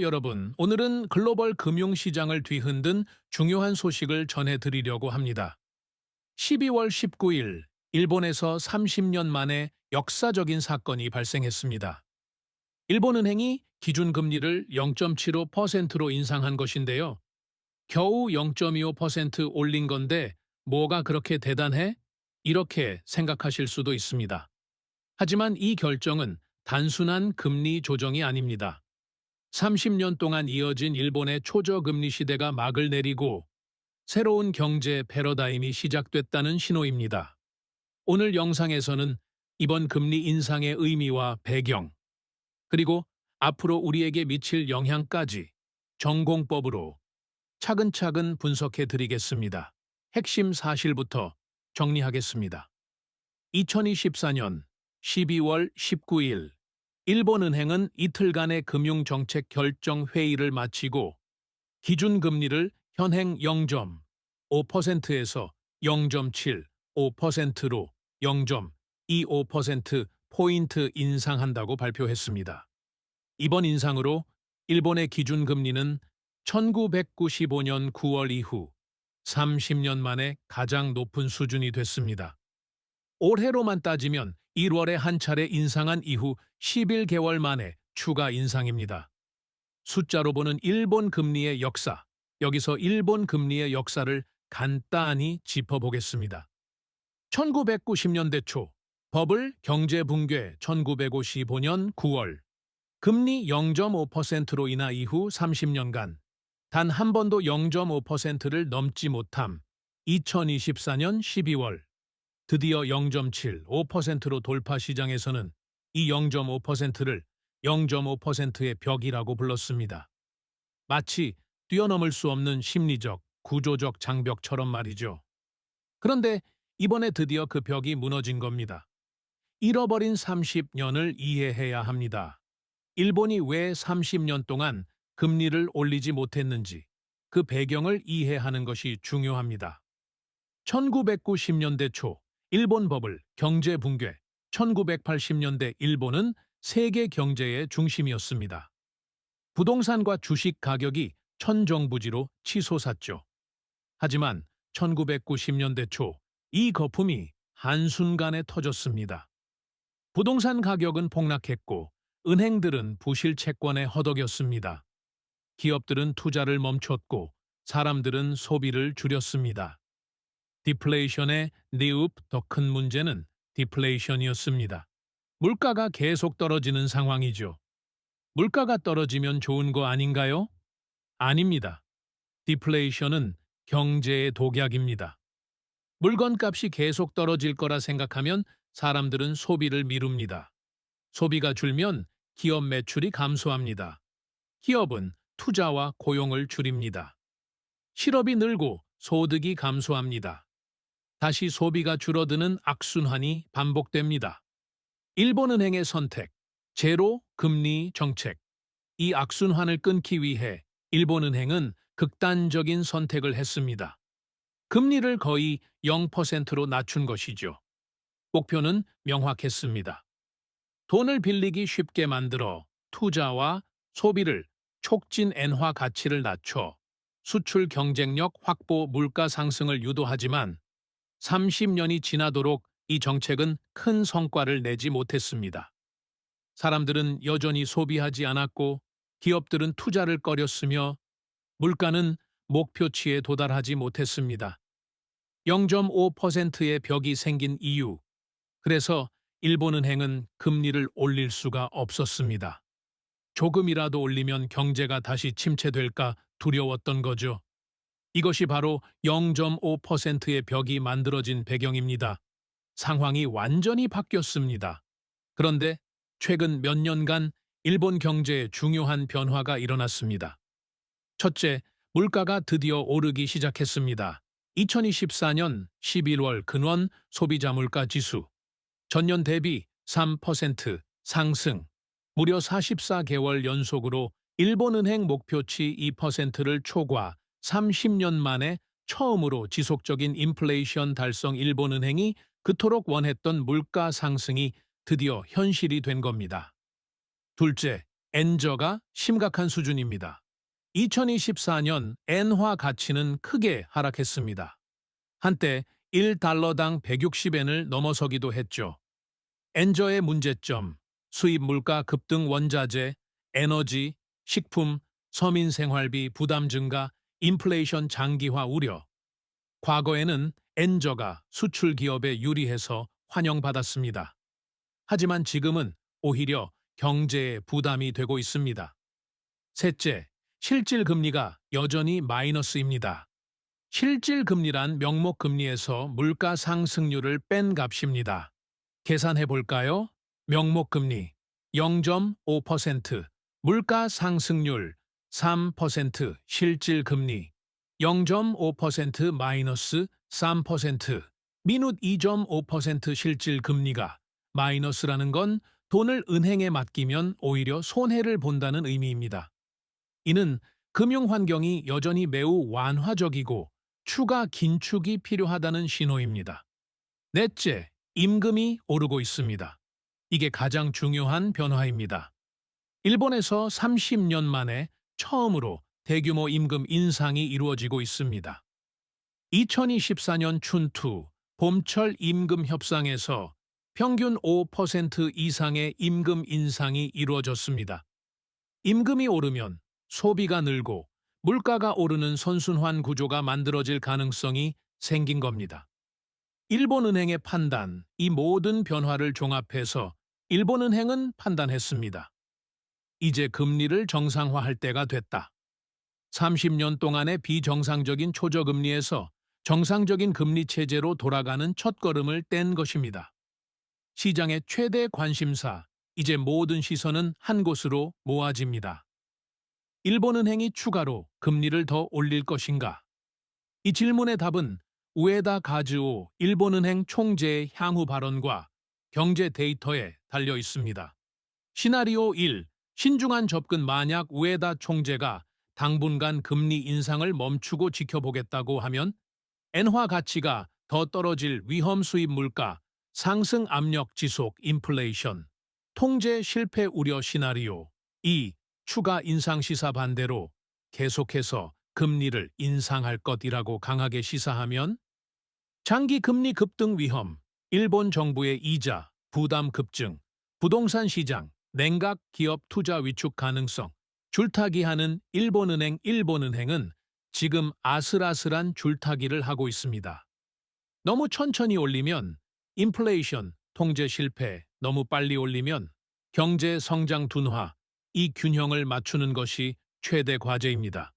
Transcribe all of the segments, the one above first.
여러분, 오늘은 글로벌 금융시장을 뒤흔든 중요한 소식을 전해드리려고 합니다. 12월 19일, 일본에서 30년 만에 역사적인 사건이 발생했습니다. 일본은행이 기준금리를 0.75%로 인상한 것인데요. 겨우 0.25% 올린 건데 뭐가 그렇게 대단해? 이렇게 생각하실 수도 있습니다. 하지만 이 결정은 단순한 금리 조정이 아닙니다. 30년 동안 이어진 일본의 초저금리 시대가 막을 내리고 새로운 경제 패러다임이 시작됐다는 신호입니다. 오늘 영상에서는 이번 금리 인상의 의미와 배경, 그리고 앞으로 우리에게 미칠 영향까지 전공법으로 차근차근 분석해 드리겠습니다. 핵심 사실부터 정리하겠습니다. 2024년 12월 19일 일본은행은 이틀간의 금융정책 결정 회의를 마치고 기준금리를 현행 0.5%에서 0.75%로 0.25%포인트 인상한다고 발표했습니다. 이번 인상으로 일본의 기준금리는 1995년 9월 이후 30년 만에 가장 높은 수준이 됐습니다. 올해로만 따지면 1월에 한 차례 인상한 이후 11개월 만에 추가 인상입니다. 숫자로 보는 일본 금리의 역사, 여기서 일본 금리의 역사를 간단히 짚어보겠습니다. 1990년대 초, 버블 경제 붕괴 1955년 9월, 금리 0.5%로 인하 이후 30년간 단 한 번도 0.5%를 넘지 못함 2024년 12월, 드디어 0.75%로 돌파 시장에서는 이 0.5%를 0.5%의 벽이라고 불렀습니다. 마치 뛰어넘을 수 없는 심리적, 구조적 장벽처럼 말이죠. 그런데 이번에 드디어 그 벽이 무너진 겁니다. 잃어버린 30년을 이해해야 합니다. 일본이 왜 30년 동안 금리를 올리지 못했는지 그 배경을 이해하는 것이 중요합니다. 1990년대 초 일본 버블 경제 붕괴, 1980년대 일본은 세계 경제의 중심이었습니다. 부동산과 주식 가격이 천정부지로 치솟았죠. 하지만 1990년대 초 이 거품이 한순간에 터졌습니다. 부동산 가격은 폭락했고 은행들은 부실 채권에 허덕였습니다. 기업들은 투자를 멈췄고 사람들은 소비를 줄였습니다. 디플레이션의 뉘읍 더 큰 문제는 디플레이션이었습니다. 물가가 계속 떨어지는 상황이죠. 물가가 떨어지면 좋은 거 아닌가요? 아닙니다. 디플레이션은 경제의 독약입니다. 물건값이 계속 떨어질 거라 생각하면 사람들은 소비를 미룹니다. 소비가 줄면 기업 매출이 감소합니다. 기업은 투자와 고용을 줄입니다. 실업이 늘고 소득이 감소합니다. 다시 소비가 줄어드는 악순환이 반복됩니다. 일본은행의 선택, 제로 금리 정책. 이 악순환을 끊기 위해 일본은행은 극단적인 선택을 했습니다. 금리를 거의 0%로 낮춘 것이죠. 목표는 명확했습니다. 돈을 빌리기 쉽게 만들어 투자와 소비를 촉진 엔화 가치를 낮춰 수출 경쟁력 확보 물가 상승을 유도하지만 30년이 지나도록 이 정책은 큰 성과를 내지 못했습니다. 사람들은 여전히 소비하지 않았고 기업들은 투자를 꺼렸으며 물가는 목표치에 도달하지 못했습니다. 0.5%의 벽이 생긴 이유, 그래서 일본은행은 금리를 올릴 수가 없었습니다. 조금이라도 올리면 경제가 다시 침체될까 두려웠던 거죠. 이것이 바로 0.5%의 벽이 만들어진 배경입니다. 상황이 완전히 바뀌었습니다. 그런데 최근 몇 년간 일본 경제에 중요한 변화가 일어났습니다. 첫째, 물가가 드디어 오르기 시작했습니다. 2024년 11월 근원 소비자 물가 지수, 전년 대비 3% 상승, 무려 44개월 연속으로 일본은행 목표치 2%를 초과, 30년 만에 처음으로 지속적인 인플레이션 달성. 일본은행이 그토록 원했던 물가 상승이 드디어 현실이 된 겁니다. 둘째, 엔저가 심각한 수준입니다. 2024년 엔화 가치는 크게 하락했습니다. 한때 1달러당 160엔을 넘어서기도 했죠. 엔저의 문제점, 수입 물가 급등 원자재, 에너지, 식품, 서민 생활비 부담 증가, 인플레이션 장기화 우려. 과거에는 엔저가 수출 기업에 유리해서 환영받았습니다. 하지만 지금은 오히려 경제에 부담이 되고 있습니다. 셋째, 실질 금리가 여전히 마이너스입니다. 실질 금리란 명목 금리에서 물가 상승률을 뺀 값입니다. 계산해 볼까요? 명목 금리 0.5%, 물가 상승률 3%, 실질 금리 0.5% 마이너스 3%, 미누 2.5% 실질 금리가 마이너스라는 건 돈을 은행에 맡기면 오히려 손해를 본다는 의미입니다. 이는 금융 환경이 여전히 매우 완화적이고 추가 긴축이 필요하다는 신호입니다. 넷째, 임금이 오르고 있습니다. 이게 가장 중요한 변화입니다. 일본에서 30년 만에 처음으로 대규모 임금 인상이 이루어지고 있습니다. 2024년 춘투 봄철 임금 협상에서 평균 5% 이상의 임금 인상이 이루어졌습니다. 임금이 오르면 소비가 늘고 물가가 오르는 선순환 구조가 만들어질 가능성이 생긴 겁니다. 일본은행의 판단, 이 모든 변화를 종합해서 일본은행은 판단했습니다. 이제 금리를 정상화할 때가 됐다. 30년 동안의 비정상적인 초저금리에서 정상적인 금리 체제로 돌아가는 첫걸음을 뗀 것입니다. 시장의 최대 관심사, 이제 모든 시선은 한 곳으로 모아집니다. 일본은행이 추가로 금리를 더 올릴 것인가? 이 질문의 답은 우에다 가즈오 일본은행 총재의 향후 발언과 경제 데이터에 달려 있습니다. 시나리오 1. 신중한 접근. 만약 우에다 총재가 당분간 금리 인상을 멈추고 지켜보겠다고 하면 엔화 가치가 더 떨어질 위험, 수입 물가 상승 압력 지속, 인플레이션 통제 실패 우려. 시나리오 2. 추가 인상 시사. 반대로 계속해서 금리를 인상할 것이라고 강하게 시사하면 장기 금리 급등 위험, 일본 정부의 이자 부담 급증, 부동산 시장 냉각, 기업 투자 위축 가능성, 줄타기하는 일본은행은 지금 아슬아슬한 줄타기를 하고 있습니다. 너무 천천히 올리면 인플레이션, 통제 실패, 너무 빨리 올리면 경제 성장 둔화, 이 균형을 맞추는 것이 최대 과제입니다.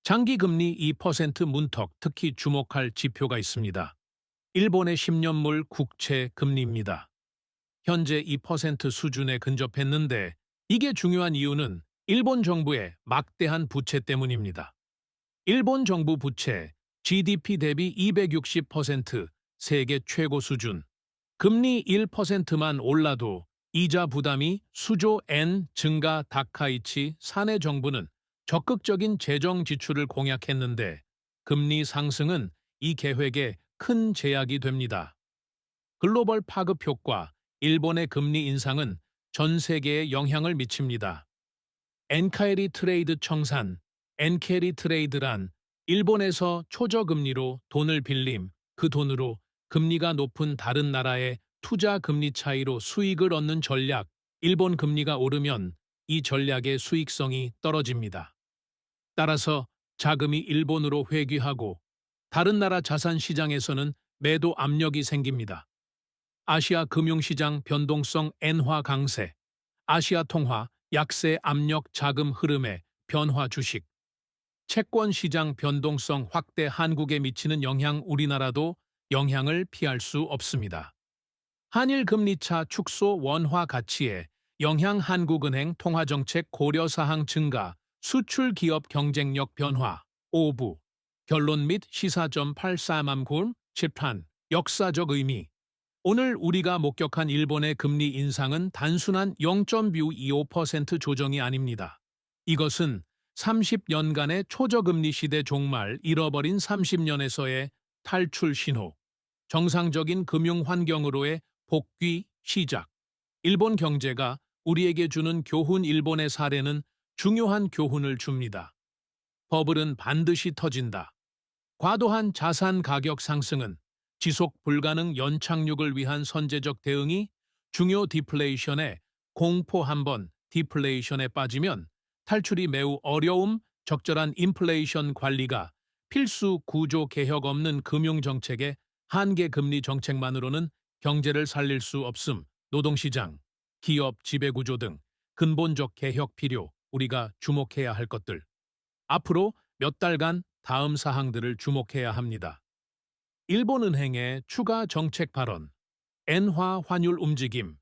장기 금리 2% 문턱, 특히 주목할 지표가 있습니다. 일본의 10년물 국채 금리입니다. 현재 2% 수준에 근접했는데 이게 중요한 이유는 일본 정부의 막대한 부채 때문입니다. 일본 정부 부채, GDP 대비 260%, 세계 최고 수준. 금리 1%만 올라도 이자 부담이 수조 엔 증가. 다카이치 사내 정부는 적극적인 재정 지출을 공약했는데 금리 상승은 이 계획에 큰 제약이 됩니다. 글로벌 파급 효과, 일본의 금리 인상은 전 세계에 영향을 미칩니다. 엔카에리 트레이드 청산, 엔캐리 트레이드란 일본에서 초저금리로 돈을 빌림, 그 돈으로 금리가 높은 다른 나라의 투자 금리 차이로 수익을 얻는 전략. 일본 금리가 오르면 이 전략의 수익성이 떨어집니다. 따라서 자금이 일본으로 회귀하고 다른 나라 자산 시장에서는 매도 압력이 생깁니다. 아시아 금융시장 변동성 엔화 강세, 아시아 통화 약세 압력 자금 흐름의 변화 주식, 채권 시장 변동성 확대 한국에 미치는 영향 우리나라도 영향을 피할 수 없습니다. 한일 금리차 축소 원화 가치에 영향 한국은행 통화정책 고려사항 증가 수출 기업 경쟁력 변화 5부 결론 및 시사점 84맘 7판 역사적 의미 오늘 우리가 목격한 일본의 금리 인상은 단순한 0.25% 조정이 아닙니다. 이것은 30년간의 초저금리 시대 종말 잃어버린 30년에서의 탈출 신호, 정상적인 금융 환경으로의 복귀 시작. 일본 경제가 우리에게 주는 교훈. 일본의 사례는 중요한 교훈을 줍니다. 버블은 반드시 터진다. 과도한 자산 가격 상승은 지속 불가능 연착륙을 위한 선제적 대응이 중요. 디플레이션에 공포. 한번 디플레이션에 빠지면 탈출이 매우 어려움. 적절한 인플레이션 관리가 필수. 구조 개혁 없는 금융정책의 한계. 금리 정책만으로는 경제를 살릴 수 없음. 노동시장, 기업 지배구조 등 근본적 개혁 필요. 우리가 주목해야 할 것들. 앞으로 몇 달간 다음 사항들을 주목해야 합니다. 일본은행의 추가 정책 발언, 엔화 환율 움직임,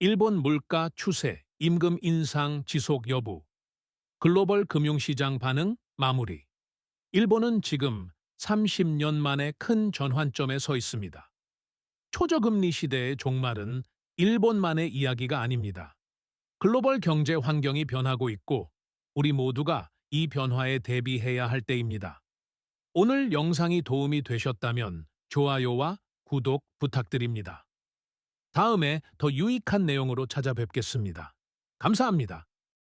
일본 물가 추세, 임금 인상 지속 여부, 글로벌 금융시장 반응 마무리. 일본은 지금 30년 만에 큰 전환점에 서 있습니다. 초저금리 시대의 종말은 일본만의 이야기가 아닙니다. 글로벌 경제 환경이 변하고 있고 우리 모두가 이 변화에 대비해야 할 때입니다. 오늘 영상이 도움이 되셨다면 좋아요와 구독 부탁드립니다. 다음에 더 유익한 내용으로 찾아뵙겠습니다. 감사합니다.